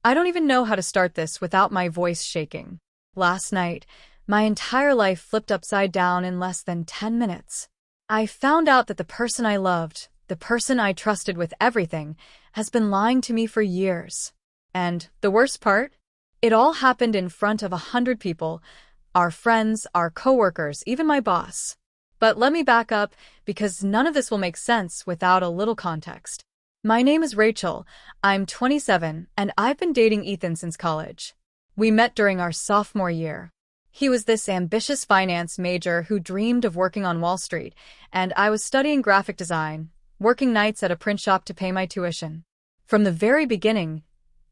I don't even know how to start this without my voice shaking. Last night, my entire life flipped upside down in less than 10 minutes. I found out that the person I loved, the person I trusted with everything, has been lying to me for years. And the worst part? It all happened in front of 100 people, our friends, our coworkers, even my boss. But let me back up, because none of this will make sense without a little context. My name is Rachel, I'm 27, and I've been dating Ethan since college. We met during our sophomore year. He was this ambitious finance major who dreamed of working on Wall Street, and I was studying graphic design, working nights at a print shop to pay my tuition. From the very beginning,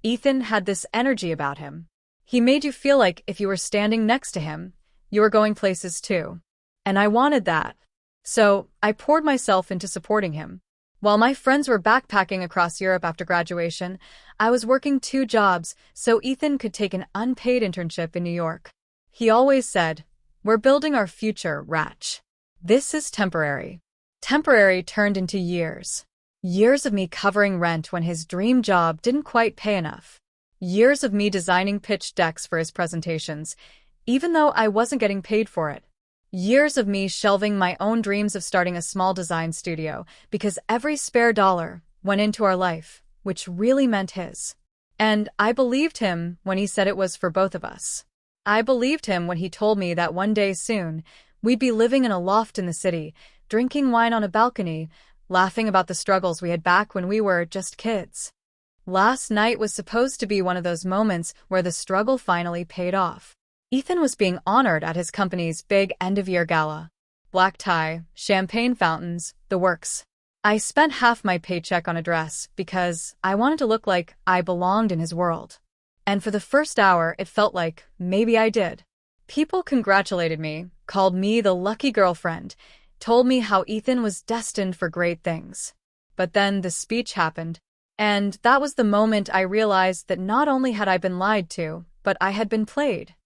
Ethan had this energy about him. He made you feel like if you were standing next to him, you were going places too. And I wanted that. So I poured myself into supporting him. While my friends were backpacking across Europe after graduation, I was working 2 jobs so Ethan could take an unpaid internship in New York. He always said, "We're building our future, Rach. This is temporary." Temporary turned into years. Years of me covering rent when his dream job didn't quite pay enough. Years of me designing pitch decks for his presentations, even though I wasn't getting paid for it. Years of me shelving my own dreams of starting a small design studio because every spare dollar went into our life, which really meant his. And I believed him when he said it was for both of us. I believed him when he told me that one day soon, we'd be living in a loft in the city, drinking wine on a balcony, laughing about the struggles we had back when we were just kids. Last night was supposed to be one of those moments where the struggle finally paid off. Ethan was being honored at his company's big end-of-year gala. Black tie, champagne fountains, the works. I spent half my paycheck on a dress because I wanted to look like I belonged in his world. And for the first hour, it felt like maybe I did. People congratulated me, called me the lucky girlfriend, told me how Ethan was destined for great things. But then the speech happened, and that was the moment I realized that not only had I been lied to, but I had been played.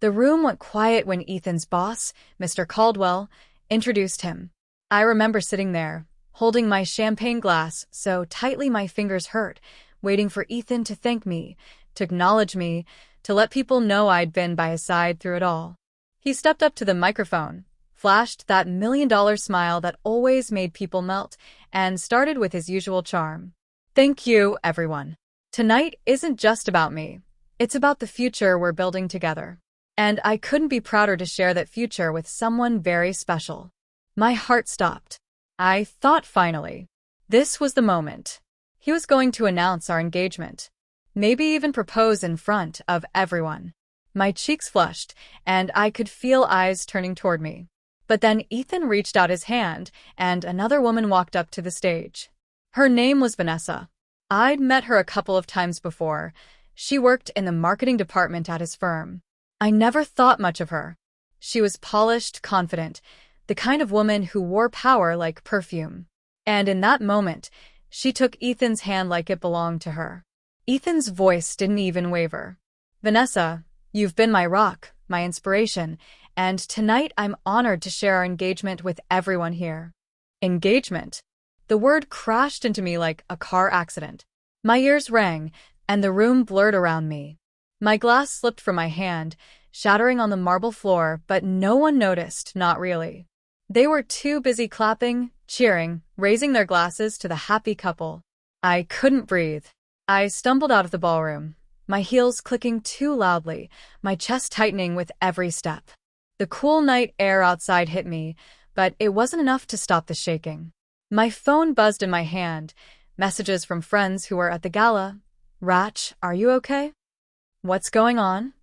The room went quiet when Ethan's boss, Mr. Caldwell, introduced him. I remember sitting there, holding my champagne glass so tightly my fingers hurt, waiting for Ethan to thank me, to acknowledge me, to let people know I'd been by his side through it all. He stepped up to the microphone, flashed that $1,000,000 smile that always made people melt, and started with his usual charm. Thank you, everyone. Tonight isn't just about me. It's about the future we're building together. And I couldn't be prouder to share that future with someone very special. My heart stopped. I thought finally. This was the moment. He was going to announce our engagement. Maybe even propose in front of everyone. My cheeks flushed, and I could feel eyes turning toward me. But then Ethan reached out his hand, and another woman walked up to the stage. Her name was Vanessa. I'd met her a couple of times before. She worked in the marketing department at his firm. I never thought much of her. She was polished, confident, the kind of woman who wore power like perfume. And in that moment, she took Ethan's hand like it belonged to her. Ethan's voice didn't even waver. "Vanessa, you've been my rock, my inspiration, and tonight I'm honored to share our engagement with everyone here." Engagement. The word crashed into me like a car accident. My ears rang, and the room blurred around me. My glass slipped from my hand, shattering on the marble floor, but no one noticed, not really. They were too busy clapping, cheering, raising their glasses to the happy couple. I couldn't breathe. I stumbled out of the ballroom, my heels clicking too loudly, my chest tightening with every step. The cool night air outside hit me, but it wasn't enough to stop the shaking. My phone buzzed in my hand, messages from friends who were at the gala. "Rach, are you okay? What's going on?"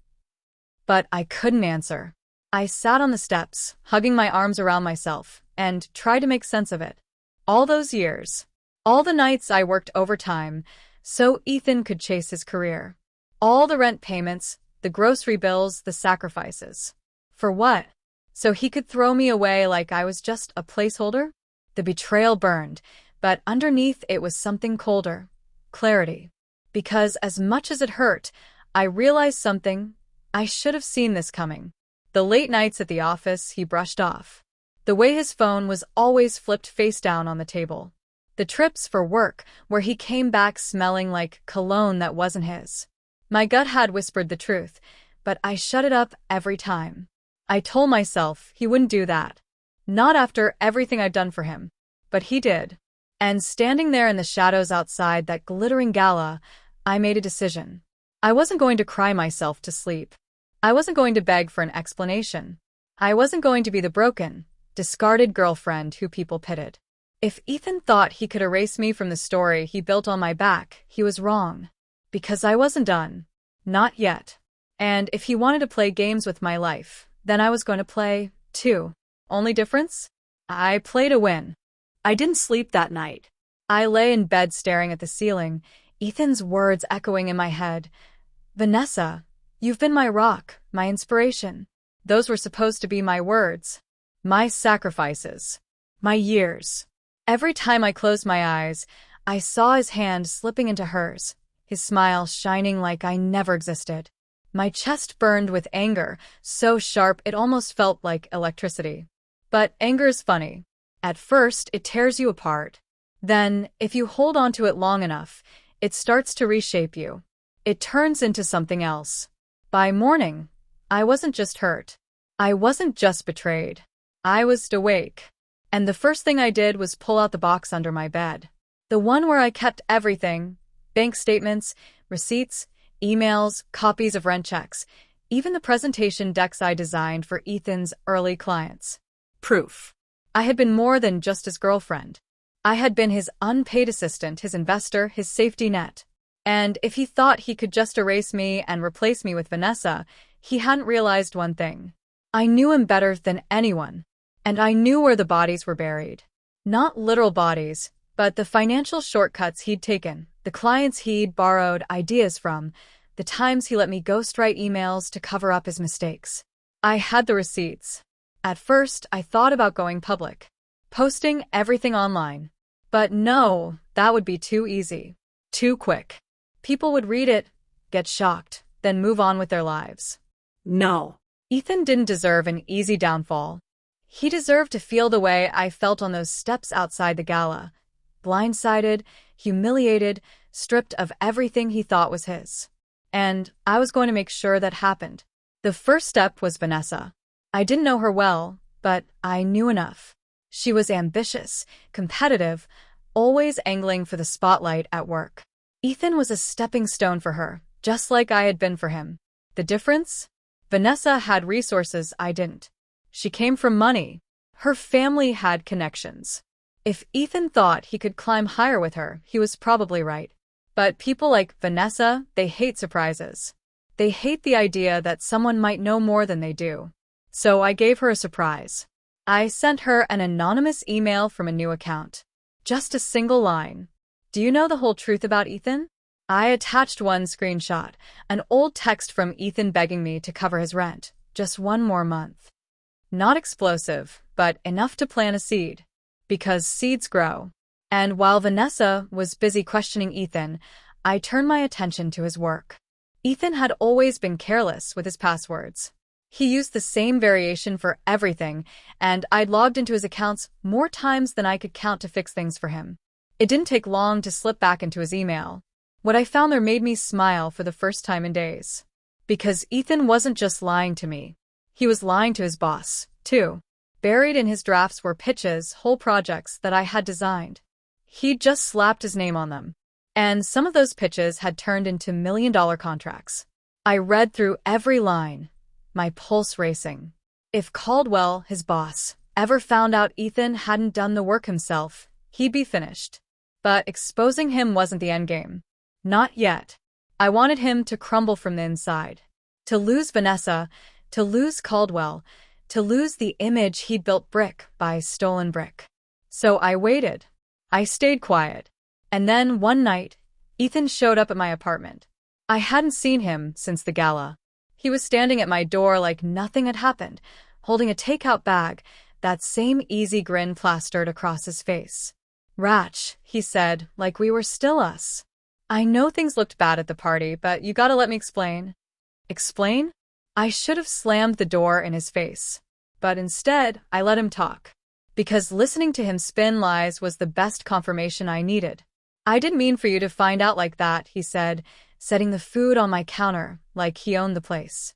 But I couldn't answer. I sat on the steps, hugging my arms around myself, and tried to make sense of it. All those years. All the nights I worked overtime, so Ethan could chase his career. All the rent payments, the grocery bills, the sacrifices. For what? So he could throw me away like I was just a placeholder? The betrayal burned, but underneath it was something colder. Clarity. Because as much as it hurt, I realized something. I should have seen this coming. The late nights at the office he brushed off. The way his phone was always flipped face down on the table. The trips for work where he came back smelling like cologne that wasn't his. My gut had whispered the truth, but I shut it up every time. I told myself he wouldn't do that. Not after everything I'd done for him. But he did. And standing there in the shadows outside that glittering gala, I made a decision. I wasn't going to cry myself to sleep. I wasn't going to beg for an explanation. I wasn't going to be the broken, discarded girlfriend who people pitied. If Ethan thought he could erase me from the story he built on my back, he was wrong. Because I wasn't done. Not yet. And if he wanted to play games with my life, then I was going to play, too. Only difference? I played to win. I didn't sleep that night. I lay in bed staring at the ceiling, Ethan's words echoing in my head. Vanessa, you've been my rock, my inspiration. Those were supposed to be my words. My sacrifices. My years. Every time I closed my eyes, I saw his hand slipping into hers, his smile shining like I never existed. My chest burned with anger, so sharp it almost felt like electricity. But anger's funny. At first, it tears you apart. Then, if you hold on to it long enough, it starts to reshape you. It turns into something else. By morning, I wasn't just hurt. I wasn't just betrayed. I was awake. And the first thing I did was pull out the box under my bed. The one where I kept everything: bank statements, receipts, emails, copies of rent checks, even the presentation decks I designed for Ethan's early clients. Proof. I had been more than just his girlfriend. I had been his unpaid assistant, his investor, his safety net. And if he thought he could just erase me and replace me with Vanessa, he hadn't realized one thing. I knew him better than anyone. And I knew where the bodies were buried. Not literal bodies, but the financial shortcuts he'd taken, the clients he'd borrowed ideas from, the times he let me ghostwrite emails to cover up his mistakes. I had the receipts. At first, I thought about going public, posting everything online. But no, that would be too easy. Too quick. People would read it, get shocked, then move on with their lives. No. Ethan didn't deserve an easy downfall. He deserved to feel the way I felt on those steps outside the gala. Blindsided, humiliated, stripped of everything he thought was his. And I was going to make sure that happened. The first step was Vanessa. I didn't know her well, but I knew enough. She was ambitious, competitive, always angling for the spotlight at work. Ethan was a stepping stone for her, just like I had been for him. The difference? Vanessa had resources I didn't. She came from money. Her family had connections. If Ethan thought he could climb higher with her, he was probably right. But people like Vanessa, they hate surprises. They hate the idea that someone might know more than they do. So I gave her a surprise. I sent her an anonymous email from a new account. Just a single line. Do you know the whole truth about Ethan? I attached one screenshot, an old text from Ethan begging me to cover his rent, just one more month. Not explosive, but enough to plant a seed. Because seeds grow. And while Vanessa was busy questioning Ethan, I turned my attention to his work. Ethan had always been careless with his passwords. He used the same variation for everything, and I'd logged into his accounts more times than I could count to fix things for him. It didn't take long to slip back into his email. What I found there made me smile for the first time in days. Because Ethan wasn't just lying to me. He was lying to his boss, too. Buried in his drafts were pitches, whole projects that I had designed. He'd just slapped his name on them. And some of those pitches had turned into million-dollar contracts. I read through every line, my pulse racing. If Caldwell, his boss, ever found out Ethan hadn't done the work himself, he'd be finished. But exposing him wasn't the endgame. Not yet. I wanted him to crumble from the inside. To lose Vanessa, to lose Caldwell, to lose the image he'd built brick by stolen brick. So I waited. I stayed quiet. And then one night, Ethan showed up at my apartment. I hadn't seen him since the gala. He was standing at my door like nothing had happened, holding a takeout bag, that same easy grin plastered across his face. "Ratch," he said, like we were still us. "I know things looked bad at the party, but you gotta let me explain." Explain? I should have slammed the door in his face. But instead, I let him talk. Because listening to him spin lies was the best confirmation I needed. "I didn't mean for you to find out like that," he said, setting the food on my counter like he owned the place.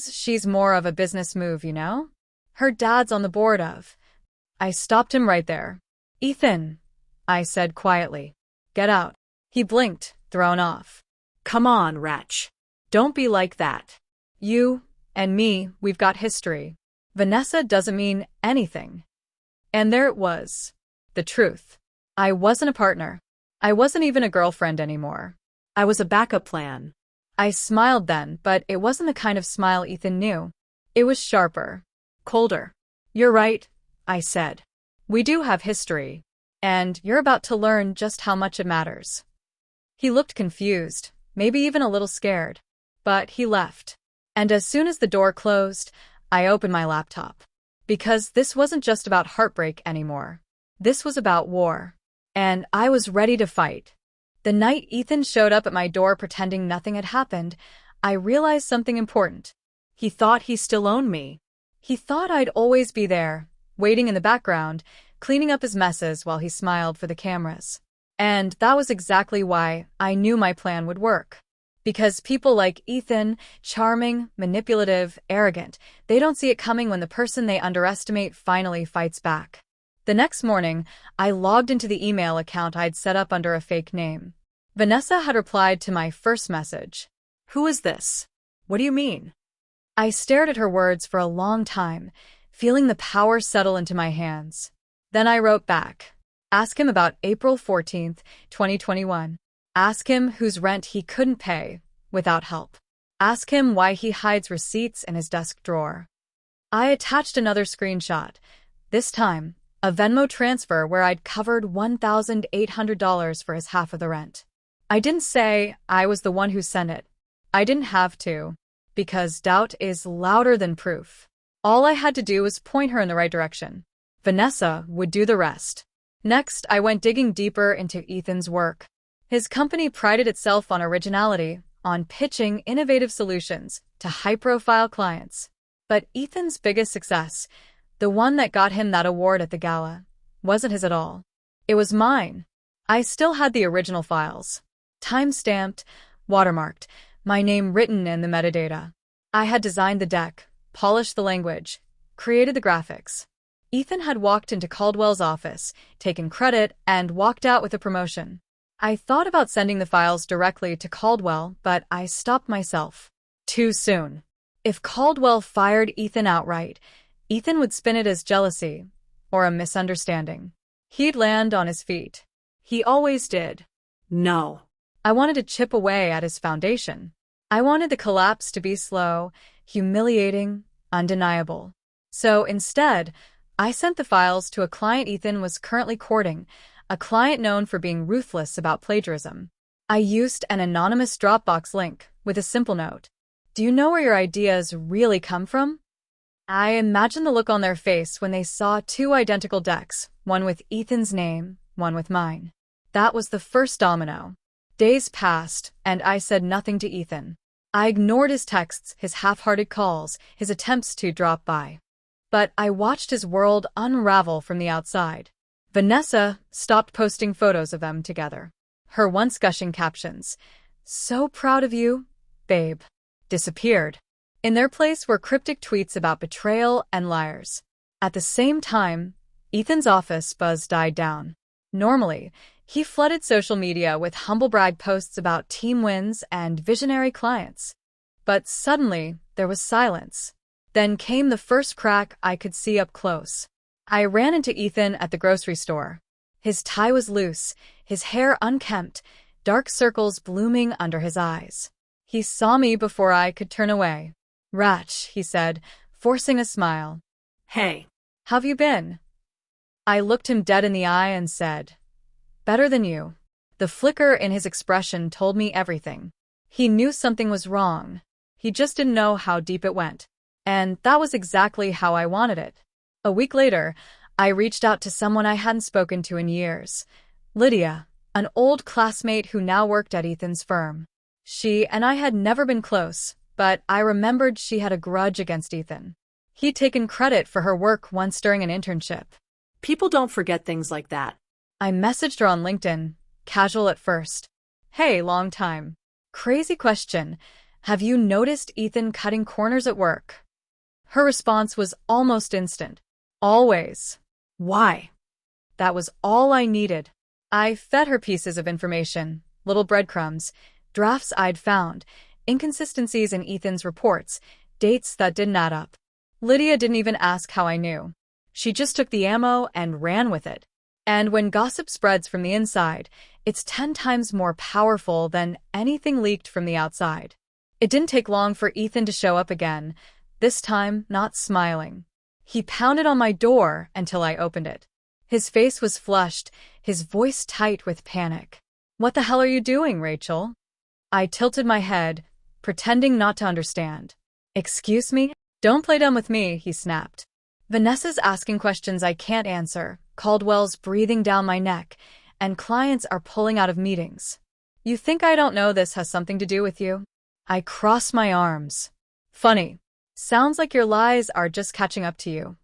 She's more of a business move, you know? Her dad's on the board of. I stopped him right there. Ethan, I said quietly. Get out. He blinked, thrown off. Come on, wretch. Don't be like that. You and me, we've got history. Vanessa doesn't mean anything. And there it was. The truth. I wasn't a partner. I wasn't even a girlfriend anymore. I was a backup plan. I smiled then, but it wasn't the kind of smile Ethan knew. It was sharper. Colder. You're right, I said. We do have history. And you're about to learn just how much it matters. He looked confused, maybe even a little scared. But he left. And as soon as the door closed, I opened my laptop. Because this wasn't just about heartbreak anymore. This was about war. And I was ready to fight. The night Ethan showed up at my door pretending nothing had happened, I realized something important. He thought he still owned me. He thought I'd always be there, waiting in the background, cleaning up his messes while he smiled for the cameras. And that was exactly why I knew my plan would work. Because people like Ethan, charming, manipulative, arrogant, they don't see it coming when the person they underestimate finally fights back. The next morning, I logged into the email account I'd set up under a fake name. Vanessa had replied to my first message. Who is this? What do you mean? I stared at her words for a long time, feeling the power settle into my hands. Then I wrote back. Ask him about April 14th, 2021. Ask him whose rent he couldn't pay, without help. Ask him why he hides receipts in his desk drawer. I attached another screenshot. This time, a Venmo transfer where I'd covered $1,800 for his half of the rent. I didn't say I was the one who sent it. I didn't have to, because doubt is louder than proof. All I had to do was point her in the right direction. Vanessa would do the rest. Next, I went digging deeper into Ethan's work. His company prided itself on originality, on pitching innovative solutions to high-profile clients. But Ethan's biggest success, the one that got him that award at the gala, wasn't his at all. It was mine. I still had the original files. Time-stamped, watermarked, my name written in the metadata. I had designed the deck, polished the language, created the graphics. Ethan had walked into Caldwell's office, taken credit, and walked out with a promotion. I thought about sending the files directly to Caldwell, but I stopped myself. Too soon. If Caldwell fired Ethan outright, Ethan would spin it as jealousy, or a misunderstanding. He'd land on his feet. He always did. No. I wanted to chip away at his foundation. I wanted the collapse to be slow, humiliating, undeniable. So instead, I sent the files to a client Ethan was currently courting, a client known for being ruthless about plagiarism. I used an anonymous Dropbox link with a simple note. Do you know where your ideas really come from? I imagined the look on their face when they saw two identical decks, one with Ethan's name, one with mine. That was the first domino. Days passed, and I said nothing to Ethan. I ignored his texts, his half-hearted calls, his attempts to drop by. But I watched his world unravel from the outside. Vanessa stopped posting photos of them together. Her once gushing captions, "So proud of you, babe," disappeared. In their place were cryptic tweets about betrayal and liars. At the same time, Ethan's office buzz died down. Normally, he flooded social media with humble-brag posts about team wins and visionary clients. But suddenly, there was silence. Then came the first crack I could see up close. I ran into Ethan at the grocery store. His tie was loose, his hair unkempt, dark circles blooming under his eyes. He saw me before I could turn away. "Ratch," he said, forcing a smile. "Hey. How've you been?" I looked him dead in the eye and said, "Better than you." The flicker in his expression told me everything. He knew something was wrong. He just didn't know how deep it went. And that was exactly how I wanted it. A week later, I reached out to someone I hadn't spoken to in years. Lydia, an old classmate who now worked at Ethan's firm. She and I had never been close, but I remembered she had a grudge against Ethan. He'd taken credit for her work once during an internship. People don't forget things like that. I messaged her on LinkedIn, casual at first. "Hey, long time. Crazy question. Have you noticed Ethan cutting corners at work? Her response was almost instant. Always. Why? That was all I needed. I fed her pieces of information, little breadcrumbs, drafts I'd found, inconsistencies in Ethan's reports, dates that didn't add up. Lydia didn't even ask how I knew. She just took the ammo and ran with it. And when gossip spreads from the inside, it's 10 times more powerful than anything leaked from the outside. It didn't take long for Ethan to show up again, this time not smiling. He pounded on my door until I opened it. His face was flushed, his voice tight with panic. "What the hell are you doing, Rachel?" I tilted my head, pretending not to understand. "Excuse me? Don't play dumb with me," he snapped. "Vanessa's asking questions I can't answer, Caldwell's breathing down my neck, and clients are pulling out of meetings. You think I don't know this has something to do with you?" I crossed my arms. "Funny. Sounds like your lies are just catching up to you."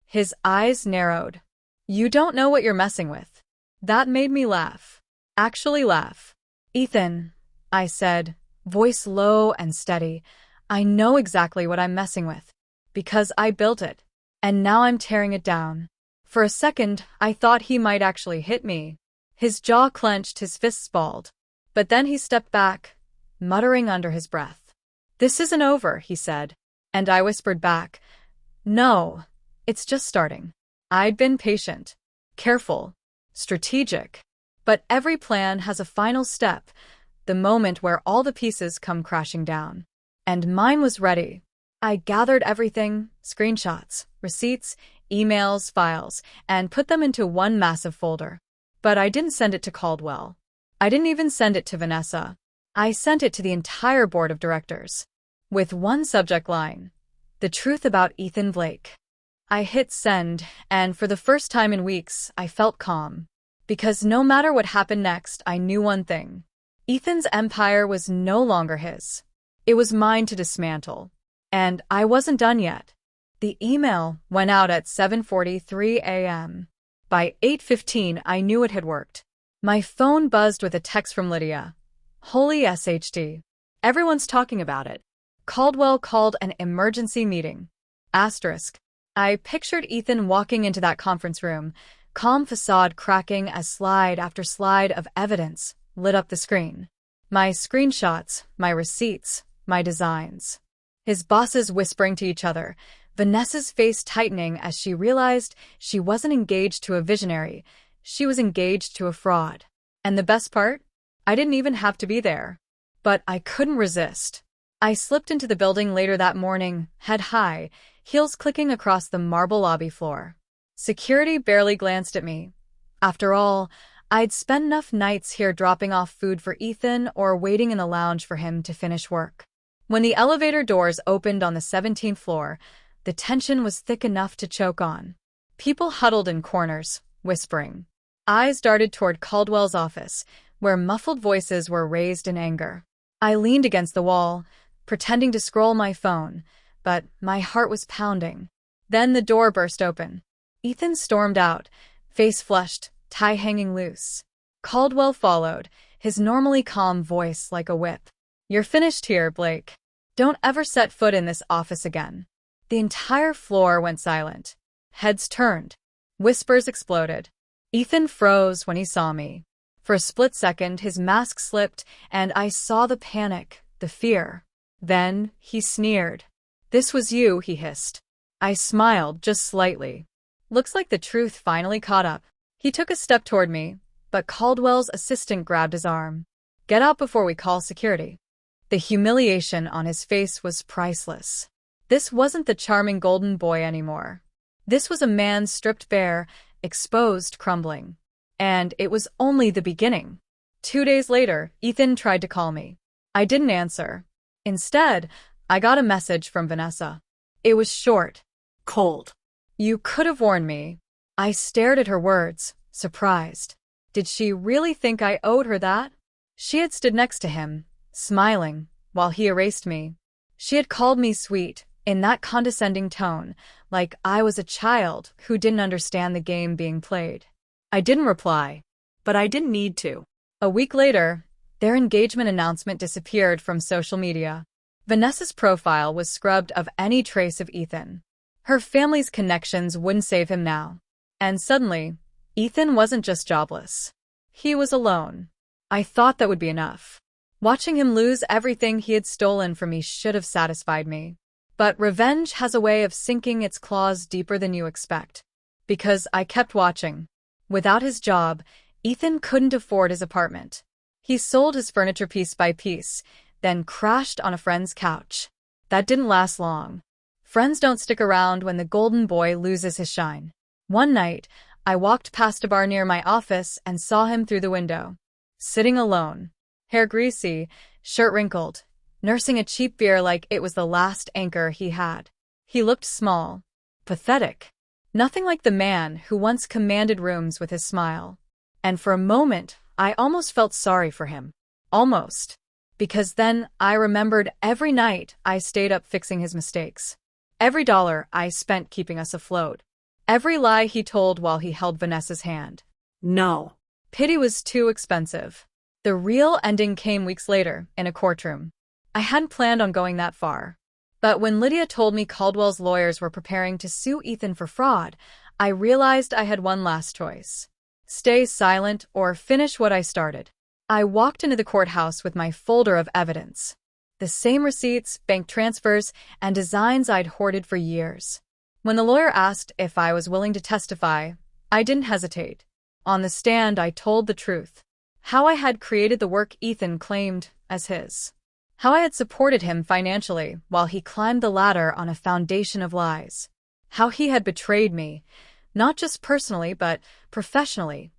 His eyes narrowed. "You don't know what you're messing with." That made me laugh. Actually laugh. "Ethan," I said, voice low and steady, "I know exactly what I'm messing with. Because I built it. And now I'm tearing it down." For a second, I thought he might actually hit me. His jaw clenched, his fists balled. But then he stepped back, muttering under his breath. "This isn't over," he said. And I whispered back, "No, it's just starting." I'd been patient, careful, strategic. But every plan has a final step, the moment where all the pieces come crashing down. And mine was ready. I gathered everything, screenshots, receipts, emails, files, and put them into one massive folder. But I didn't send it to Caldwell. I didn't even send it to Vanessa. I sent it to the entire board of directors. With one subject line: the truth about Ethan Blake. I hit send, and for the first time in weeks, I felt calm. Because no matter what happened next, I knew one thing. Ethan's empire was no longer his. It was mine to dismantle. And I wasn't done yet. The email went out at 7:43 a.m. By 8:15, I knew it had worked. My phone buzzed with a text from Lydia. "Holy SHD. Everyone's talking about it. Caldwell called an emergency meeting." Asterisk. I pictured Ethan walking into that conference room, calm facade cracking as slide after slide of evidence lit up the screen. My screenshots, my receipts, my designs. His bosses whispering to each other, Vanessa's face tightening as she realized she wasn't engaged to a visionary, she was engaged to a fraud. And the best part? I didn't even have to be there. But I couldn't resist. I slipped into the building later that morning, head high, heels clicking across the marble lobby floor. Security barely glanced at me. After all, I'd spent enough nights here dropping off food for Ethan or waiting in the lounge for him to finish work. When the elevator doors opened on the 17th floor, the tension was thick enough to choke on. People huddled in corners, whispering. Eyes darted toward Caldwell's office, where muffled voices were raised in anger. I leaned against the wall, pretending to scroll my phone, but my heart was pounding. Then the door burst open. Ethan stormed out, face flushed, tie hanging loose. Caldwell followed, his normally calm voice like a whip. "You're finished here, Blake. Don't ever set foot in this office again." The entire floor went silent. Heads turned. Whispers exploded. Ethan froze when he saw me. For a split second, his mask slipped, and I saw the panic, the fear. Then he sneered. "This was you," he hissed. I smiled just slightly. Looks like the truth finally caught up. He took a step toward me, but Caldwell's assistant grabbed his arm. "Get out before we call security." The humiliation on his face was priceless. This wasn't the charming golden boy anymore. This was a man stripped bare, exposed, crumbling. And it was only the beginning. 2 days later, Ethan tried to call me. I didn't answer. Instead, I got a message from Vanessa. It was short. Cold. "You could have warned me." I stared at her words, surprised. Did she really think I owed her that? She had stood next to him, smiling, while he erased me. She had called me sweet, in that condescending tone, like I was a child who didn't understand the game being played. I didn't reply, but I didn't need to. A week later, Their engagement announcement disappeared from social media. Vanessa's profile was scrubbed of any trace of Ethan. Her family's connections wouldn't save him now. And suddenly, Ethan wasn't just jobless. He was alone. I thought that would be enough. Watching him lose everything he had stolen from me should have satisfied me. But revenge has a way of sinking its claws deeper than you expect. Because I kept watching. Without his job, Ethan couldn't afford his apartment. He sold his furniture piece by piece, then crashed on a friend's couch. That didn't last long. Friends don't stick around when the golden boy loses his shine. One night, I walked past a bar near my office and saw him through the window. Sitting alone. Hair greasy, shirt wrinkled, nursing a cheap beer like it was the last anchor he had. He looked small. Pathetic. Nothing like the man who once commanded rooms with his smile. And for a moment, I almost felt sorry for him. Almost. Because then I remembered every night I stayed up fixing his mistakes. Every dollar I spent keeping us afloat. Every lie he told while he held Vanessa's hand. No. Pity was too expensive. The real ending came weeks later, in a courtroom. I hadn't planned on going that far. But when Lydia told me Caldwell's lawyers were preparing to sue Ethan for fraud, I realized I had one last choice. Stay silent or finish what I started. I walked into the courthouse with my folder of evidence. The same receipts, bank transfers, and designs I'd hoarded for years. When the lawyer asked if I was willing to testify, I didn't hesitate. On the stand, I told the truth. How I had created the work Ethan claimed as his. How I had supported him financially while he climbed the ladder on a foundation of lies. How he had betrayed me, not just personally but professionally,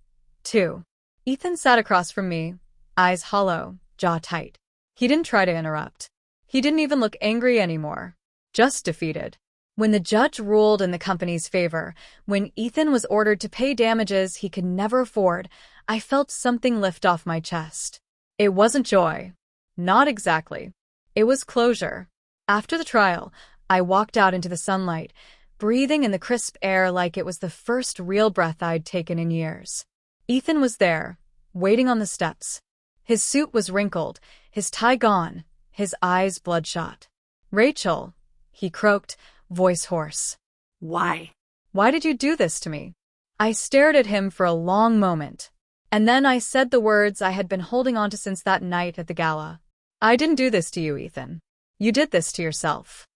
too. Ethan sat across from me, eyes hollow, jaw tight. He didn't try to interrupt. He didn't even look angry anymore. Just defeated. When the judge ruled in the company's favor, when Ethan was ordered to pay damages he could never afford, I felt something lift off my chest. It wasn't joy. Not exactly. It was closure. After the trial, I walked out into the sunlight, breathing in the crisp air like it was the first real breath I'd taken in years. Ethan was there, waiting on the steps. His suit was wrinkled, his tie gone, his eyes bloodshot. "Rachel," he croaked, voice hoarse. Why? "Why did you do this to me?" I stared at him for a long moment. And then I said the words I had been holding on to since that night at the gala. "I didn't do this to you, Ethan. You did this to yourself."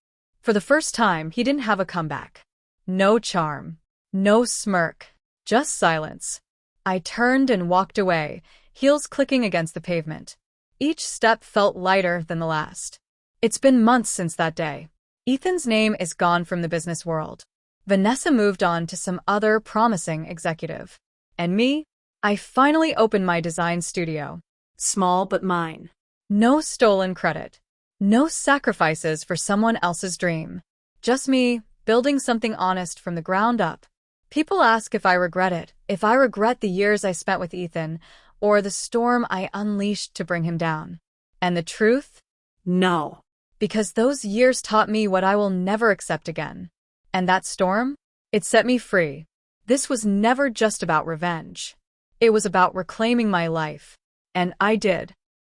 For the first time, he didn't have a comeback. No charm. No smirk. Just silence. I turned and walked away, heels clicking against the pavement. Each step felt lighter than the last. It's been months since that day. Ethan's name is gone from the business world. Vanessa moved on to some other promising executive. And me? I finally opened my design studio. Small but mine. No stolen credit. No sacrifices for someone else's dream. Just me, building something honest from the ground up. People ask if I regret it, if I regret the years I spent with Ethan, or the storm I unleashed to bring him down. And the truth? No. Because those years taught me what I will never accept again. And that storm? It set me free. This was never just about revenge. It was about reclaiming my life. And I did.